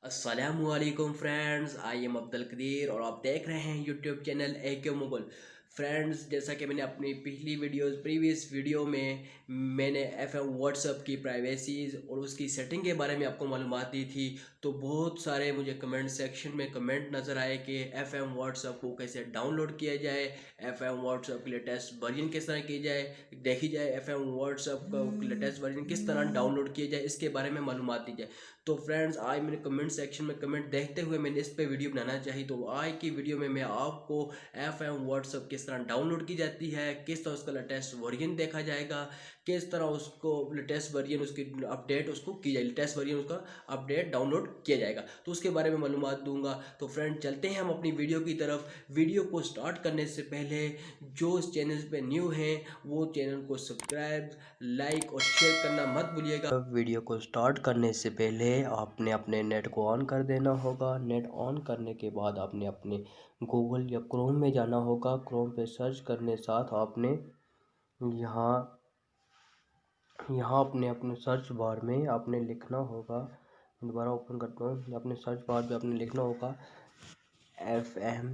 अस्सलामुअलैकुम friends, I am Abdul Qadir और आप देख रहे हैं यूट्यूब चैनल ए के मुगल। फ्रेंड्स, जैसा कि मैंने अपनी पिछली प्रीवियस वीडियो में मैंने एफएम व्हाट्सएप की प्राइवेसीज और उसकी सेटिंग के बारे में आपको मालूमात दी थी। तो बहुत सारे मुझे कमेंट सेक्शन में कमेंट नज़र आए कि एफएम व्हाट्सएप को कैसे डाउनलोड किया जाए, एफएम व्हाट्सएप के लेटेस्ट वर्जन किस तरह की जाए, देखी जाए एफएम व्हाट्सएप का लेटेस्ट वर्जन किस तरह डाउनलोड किया जाए, इसके बारे में मालूमात दी जाए। तो फ्रेंड्स, आज मैंने कमेंट सेक्शन में कमेंट देखते हुए मैंने इस पे वीडियो बनाना चाहिए। तो आज की वीडियो में मैं आपको एफएम व्हाट्सएप किस तरह डाउनलोड की जाती है, किस तरह उसका लेटेस्ट वर्जन देखा जाएगा, किस तरह उसको लेटेस्ट वर्जन उसकी अपडेट उसको की जाए, लेटेस्ट वर्जन उसका अपडेट डाउनलोड किया जाएगा, तो उसके बारे में मालूमात दूंगा। तो फ्रेंड, चलते हैं हम अपनी वीडियो की तरफ। वीडियो को स्टार्ट करने से पहले जो इस चैनल पे न्यू हैं वो चैनल को सब्सक्राइब, लाइक और शेयर करना मत भूलिएगा। वीडियो को स्टार्ट करने से पहले आपने अपने नेट को ऑन कर देना होगा। नेट ऑन करने के बाद आपने अपने गूगल या क्रोम में जाना होगा। क्रोम पे सर्च करने साथ आपने यहाँ यहाँ अपने अपने सर्च बार में आपने लिखना होगा। दोबारा ओपन करता हूँ। अपने सर्च बार पे आपने लिखना होगा FM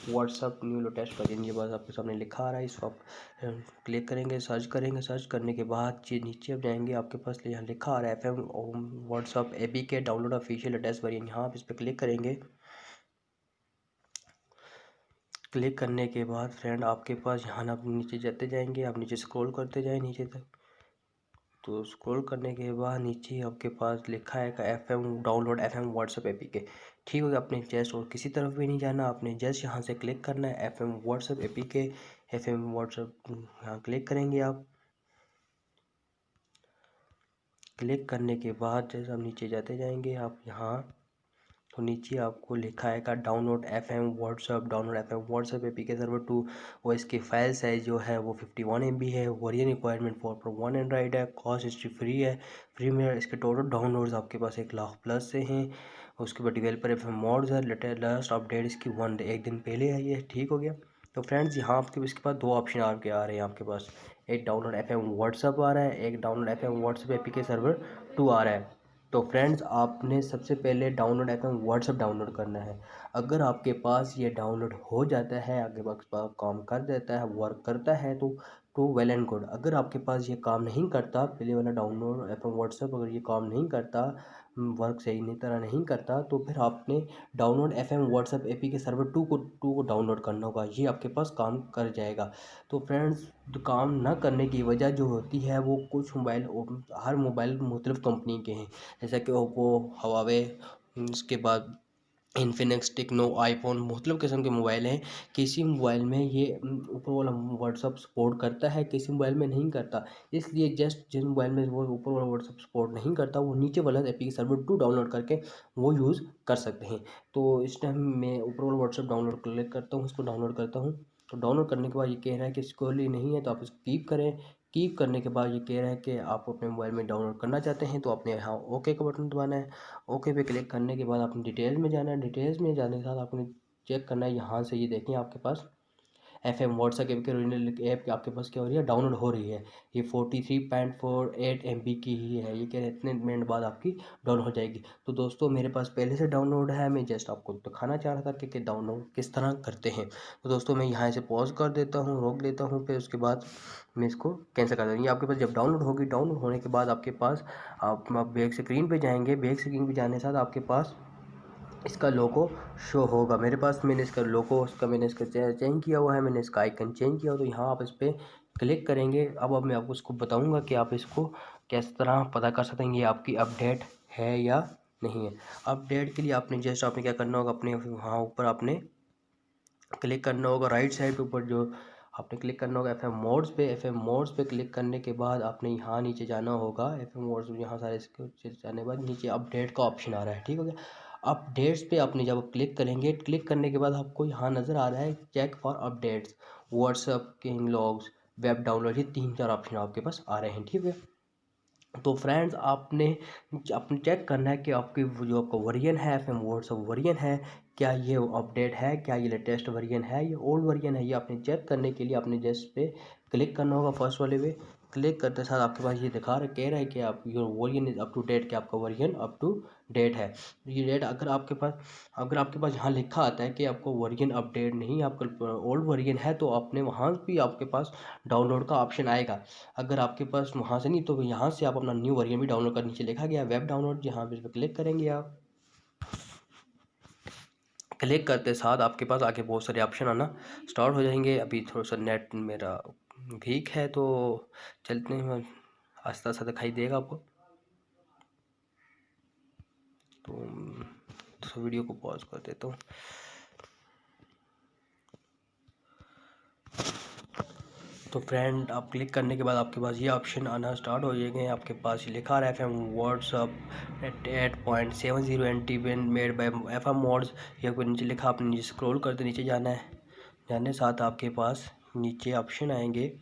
WhatsApp new latest version. ये बात आपके सामने लिखा आ रहा है, इसको आप क्लिक करेंगे, सर्च करेंगे। सर्च करने के बाद ये नीचे आप जाएंगे, आपके पास यहाँ लिखा आ रहा है FM WhatsApp APK download official latest version. यहाँ आप इस पर क्लिक करेंगे। क्लिक करने के बाद फ्रेंड आपके पास यहाँ आप नीचे जाते जाएंगे, आप नीचे स्क्रॉल करते जाएँ नीचे तक। तो स्क्रॉल करने के बाद नीचे आपके पास लिखा है FM download FM WhatsApp APK। ठीक हो गया। अपने जस्ट और किसी तरफ भी नहीं जाना, आपने जस्ट यहाँ से क्लिक करना है FM WhatsApp APK। FM WhatsApp यहाँ क्लिक करेंगे। आप क्लिक करने के बाद जैसे आप नीचे जाते जाएंगे, आप यहाँ तो नीचे आपको लिखा है download FM WhatsApp APK server 2। और इसकी फाइल साइज जो है वो 51 MB है। वर्जन रिक्वायरमेंट 4.1 एंड्रॉइड है। कॉस्ट हिस्ट्री फ्री है। फ्री में इसके टोटल डाउनलोड्स आपके पास 1,00,000+ से हैं। उसके बाद डेवलपर FM मोड्स है। लेटेस्ट अपडेट इसकी एक दिन पहले है ये। ठीक हो गया। तो फ्रेंड्स, यहाँ आपके इसके पास दो ऑप्शन आपके आ रहे हैं आपके पास। एक डाउनलोड FM व्हाट्सएप आ रहा है, एक download FM WhatsApp APK server 2 आ रहा है। तो फ्रेंड्स, आपने सबसे पहले डाउनलोड FM व्हाट्सएप डाउनलोड करना है। अगर आपके पास ये डाउनलोड हो जाता है, आपके पास काम कर देता है, वर्क करता है, तो वेल एंड गुड। अगर आपके पास ये काम नहीं करता, पहले वाला डाउनलोड FM व्हाट्सएप अगर ये काम नहीं करता, वर्क सही नहीं तरह नहीं करता, तो फिर आपने download FM WhatsApp APK server 2 को डाउनलोड करना होगा। ये आपके पास काम कर जाएगा। तो फ्रेंड्स, काम ना करने की वजह जो होती है वो कुछ हर मोबाइल मुख्तलिफ कंपनी के हैं, जैसा कि ओप्पो, हवावे, उसके बाद इन्फिनिक्स, टेक्नो, आईफोन, मुख्तलिफ किस्म के मोबाइल हैं। किसी मोबाइल में ये ऊपर वाला व्हाट्सअप सपोर्ट करता है, किसी मोबाइल में नहीं करता। इसलिए जस्ट जिन मोबाइल में वो ऊपर वाला व्हाट्सअप सपोर्ट नहीं करता, वो नीचे वाला एपीके सर्वर 2 डाउनलोड करके वो यूज़ कर सकते हैं। तो इस टाइम मैं ऊपर वाला व्हाट्सअप डाउनलोड क्लिक करता हूँ, इसको डाउनलोड करता हूँ। तो डाउनलोड करने के बाद ये कह रहा है कि सिक्योरली नहीं है, तो आप इसको कीप करें। कीप करने के बाद ये कह रहा है कि आप अपने मोबाइल में डाउनलोड करना चाहते हैं, तो आपने यहाँ ओके का बटन दबाना है। ओके पे क्लिक करने के बाद आपने डिटेल्स में जाना है। डिटेल्स में जाने के साथ आपने चेक करना है। यहाँ से ये देखें आपके पास FM व्हाट्सएप ऐप के ओरिजिनल ऐप आपके पास क्या हो रही है, डाउनलोड हो रही है। ये 43.48 MB की ही है। ये कह रहे हैं इतने मिनट बाद आपकी डाउन हो जाएगी। तो दोस्तों, मेरे पास पहले से डाउनलोड है, मैं जस्ट आपको दिखाना चाह रहा था कि डाउनलोड किस तरह करते हैं। तो दोस्तों, मैं यहाँ से पॉज कर देता हूँ, रोक देता हूँ, फिर उसके बाद मैं इसको कैंसिल कर देता हूँ। ये आपके पास जब डाउनलोड होगी, डाउनलोड होने के बाद आपके पास आप बैक स्क्रीन पे जाएंगे। बैक स्क्रीन पे जाने के साथ आपके पास इसका लोगो शो होगा। मेरे पास मैंने इसका लोगो मैंने इसका चेंज किया हुआ है, मैंने इसका आइकन चेंज किया हुआ। तो यहाँ आप इस पर क्लिक करेंगे। अब मैं आपको इसको बताऊंगा कि आप इसको किस तरह पता कर सकते हैं ये आपकी अपडेट है या नहीं है। अपडेट के लिए आपने क्या करना होगा, अपने वहाँ ऊपर आपने क्लिक करना होगा। राइट साइड के ऊपर जो आपने क्लिक करना होगा FM मोड्स पे। FM मोड्स पे क्लिक करने के बाद आपने यहाँ नीचे जाना होगा। FM मोड्स यहाँ सारे इसके जाने के बाद नीचे अपडेट का ऑप्शन आ रहा है। ठीक हो गया। अपडेट्स पे आपने जब क्लिक करेंगे, क्लिक करने के बाद आपको यहाँ नज़र आ रहा है check for updates, WhatsApp king logs, web download. ये 3-4 ऑप्शन आपके पास आ रहे हैं। ठीक है। तो फ्रेंड्स, आपने चेक करना है कि आपकी जो आपका वर्जन है FM व्हाट्सअप वर्जन है, क्या ये अपडेट है, क्या ये लेटेस्ट वर्जन है, ये ओल्ड वर्जन है। ये आपने चेक करने के लिए आपने जस्ट पे क्लिक करना होगा फर्स्ट वाले पे। क्लिक करते साथ आपके पास ये दिखा रहा कह रहा है कि आप your version is up to date, कि आपका वर्जन अप टू डेट है। ये डेट अगर आपके पास यहाँ लिखा आता है कि आपको वर्जन अपडेट नहीं, आपका ओल्ड वर्जन है, तो आपने वहाँ भी आपके पास डाउनलोड का ऑप्शन आएगा। अगर आपके पास वहाँ से नहीं तो यहाँ से आप अपना न्यू वर्जन भी डाउनलोड कर, नीचे लिखा गया वेब डाउनलोड, जहाँ पे इस पर क्लिक करेंगे आप। क्लिक करते साथ आपके पास आगे बहुत सारे ऑप्शन आना स्टार्ट हो जाएंगे। अभी थोड़ा सा नेट मेरा वीक है तो चलते हैं, आस्ता आस्ता दिखाई देगा आपको। तो वीडियो को पॉज कर देता हूँ। तो फ्रेंड आप क्लिक करने के बाद आपके पास ये ऑप्शन आना स्टार्ट हो जाएंगे। आपके पास ये लिखा रहा है FM WhatsApp 8.70 NT made by FM modes, ये कोई नीचे लिखा, आपने नीचे स्क्रॉल करते नीचे जाना है। जाने साथ आपके पास नीचे ऑप्शन आएंगे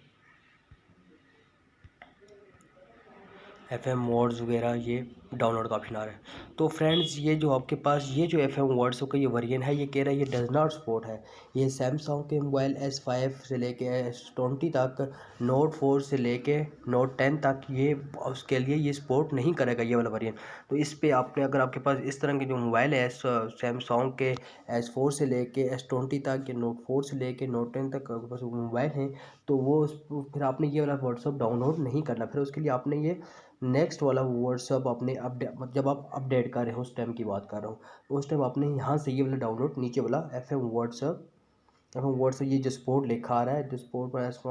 FM वर्ड्स वगैरह, ये डाउनलोड का ऑप्शन आ रहा है। तो फ्रेंड्स ये जो आपके पास ये जो FM वर्ड्स का ये वर्जन है, ये कह रहा है ये डज नॉट सपोर्ट है। ये सैमसंग के मोबाइल S5 से लेके S20 तक, नोट 4 से लेके नोट 10 तक, ये उसके लिए ये सपोर्ट नहीं करेगा ये वाला वर्जन। तो इस पे आपने, अगर आपके पास इस तरह के जो मोबाइल है सैमसंग के S4 से लेके S20 तक, या नोट 4 से लेके नोट 10 तक आपके पास मोबाइल हैं, तो वो फिर आपने ये वाला व्हाट्सअप डाउनलोड नहीं करना। फिर उसके लिए आपने ये नेक्स्ट वाला व्हाट्सअप अपने अपडेट, जब आप अपडेट कर रहे हो उस टाइम की बात कर रहा हूँ, तो उस टाइम आपने यहाँ से ये वाला डाउनलोड, नीचे वाला FM व्हाट्सअप ये जो स्पोर्ट लिखा आ रहा है, जो स्पोर्ट पर एस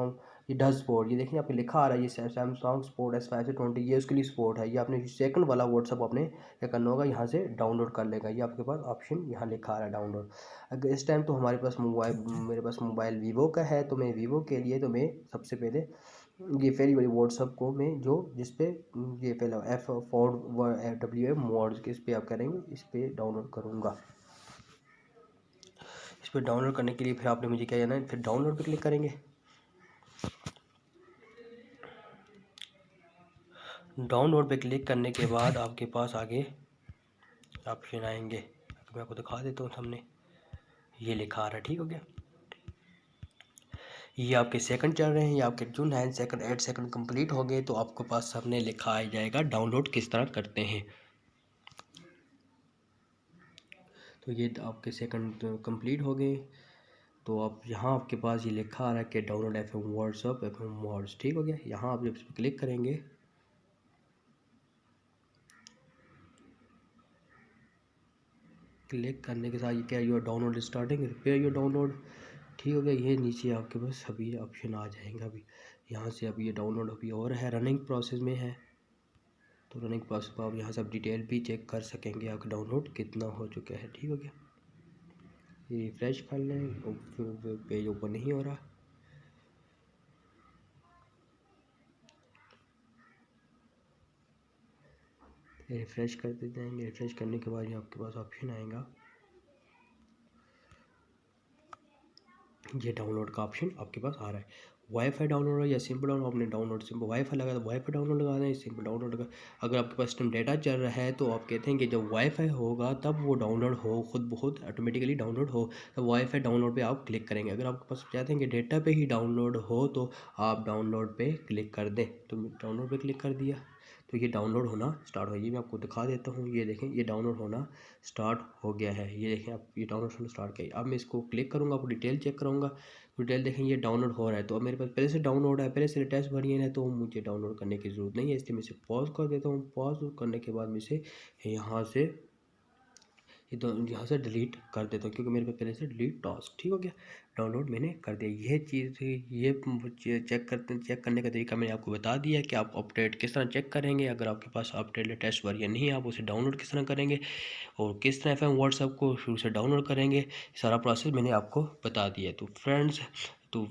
ये डज स्पोर्ट, ये देखिए आपको लिखा आ रहा है ये सैमसंग स्पोर्ट S5 से 20, ये उसके लिए स्पोर्ट है। ये आपने सेकंड वाला व्हाट्सअप आपने क्या करना होगा, यहाँ से डाउनलोड कर लेगा। ये आपके पास ऑप्शन यहाँ लिखा आ रहा है डाउनलोड। अगर इस टाइम तो हमारे पास मेरे पास मोबाइल वीवो का है, तो मैं वीवो के लिए तो मैं सबसे पहले ये पहली वाली व्हाट्सअप को मैं जो जिस पे ये पहला FWM मोड्स के इस पे आप करेंगे, इस पे डाउनलोड करूँगा। इस पर डाउनलोड करने के लिए फिर आपने मुझे क्या करना है, फिर डाउनलोड पे क्लिक करेंगे। डाउनलोड पे क्लिक करने के बाद आपके पास आगे ऑप्शन आएंगे, मैं आपको दिखा देता हूँ सामने, ये लिखा आ रहा है, ठीक हो गया। ये आपके सेकंड चल रहे हैं, ये आपके जो 9 सेकंड 8 सेकंड कंप्लीट हो गए, तो आपके पास सामने लिखा आ जाएगा डाउनलोड किस तरह करते हैं। तो ये आपके सेकंड कंप्लीट हो गए, तो आप यहाँ आपके पास ये लिखा आ रहा है कि download FM WhatsApp FM mods, ठीक हो गया। यहाँ आप जब इस पर क्लिक करेंगे, क्लिक करने के साथ ये क्या, your download starting, repair your download, ठीक हो गया। ये नीचे आपके पास सभी ऑप्शन आ जाएंगे। अभी यहाँ से अभी ये डाउनलोड अभी और है, रनिंग प्रोसेस में है, तो रनिंग प्रोसेस पर आप यहाँ से डिटेल भी चेक कर सकेंगे आपका डाउनलोड कितना हो चुका है, ठीक हो गया। ये रिफ्रेश कर लें, पेज ओपन नहीं हो रहा। रिफ्रेश करते जाएंगे, रिफ्रेश करने के बाद ये आपके पास ऑप्शन आएगा, ये डाउनलोड का ऑप्शन आपके पास आ रहा है। वाईफाई डाउनलोड है या सिंपल डाउनलोड, आपने डाउनलोड सिंपल वाईफाई लगा तो वाईफाई डाउनलोड लगा दें, सिंपल डाउनलोड लगा। अगर आपके पास सिस्टम डेटा चल रहा है तो आप कहते हैं कि जब वाईफाई होगा तब वो डाउनलोड हो, खुद बहुत ऑटोमेटिकली डाउनलोड हो, तो वाईफाई डाउनलोड पे आप क्लिक करेंगे। अगर आपके पास चाहते हैं कि डेटा पे ही डाउनलोड हो, तो आप डाउनलोड पे क्लिक कर दें। तो डाउनलोड पे क्लिक कर दिया, तो ये डाउनलोड होना स्टार्ट हो, ये मैं आपको दिखा देता हूँ। ये देखें ये डाउनलोड होना स्टार्ट हो गया है, ये देखें आप, ये डाउनलोड होना स्टार्ट किया। अब मैं इसको क्लिक करूँगा, आपको डिटेल चेक करूँगा, डिटेल देखें ये डाउनलोड हो रहा है। तो अब मेरे पास पहले से डाउनलोड है, पहले से लेटेस्ट वर्जन है, तो मुझे डाउनलोड करने की ज़रूरत नहीं है, इसलिए मैं इसे पॉज कर देता हूँ। पॉज करने के बाद मैं इसे यहाँ से यहाँ से डिलीट कर देता हूँ, क्योंकि मेरे पास पहले से डिलीट टास्क, ठीक हो गया। डाउनलोड मैंने कर दिया। ये चीज़ ये चेक करने का तरीका मैंने आपको बता दिया कि आप अपडेट किस तरह चेक करेंगे। अगर आपके पास अपडेट लेटेस्ट वर्जन नहीं है, आप उसे डाउनलोड किस तरह करेंगे और किस तरह FM व्हाट्सएप को शुरू से डाउनलोड करेंगे, सारा प्रोसेस मैंने आपको बता दिया। तो फ्रेंड्स, तो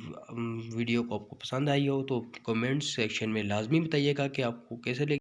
वीडियो को आपको पसंद आई हो तो कमेंट सेक्शन में लाजमी बताइएगा कि आपको कैसे लगी।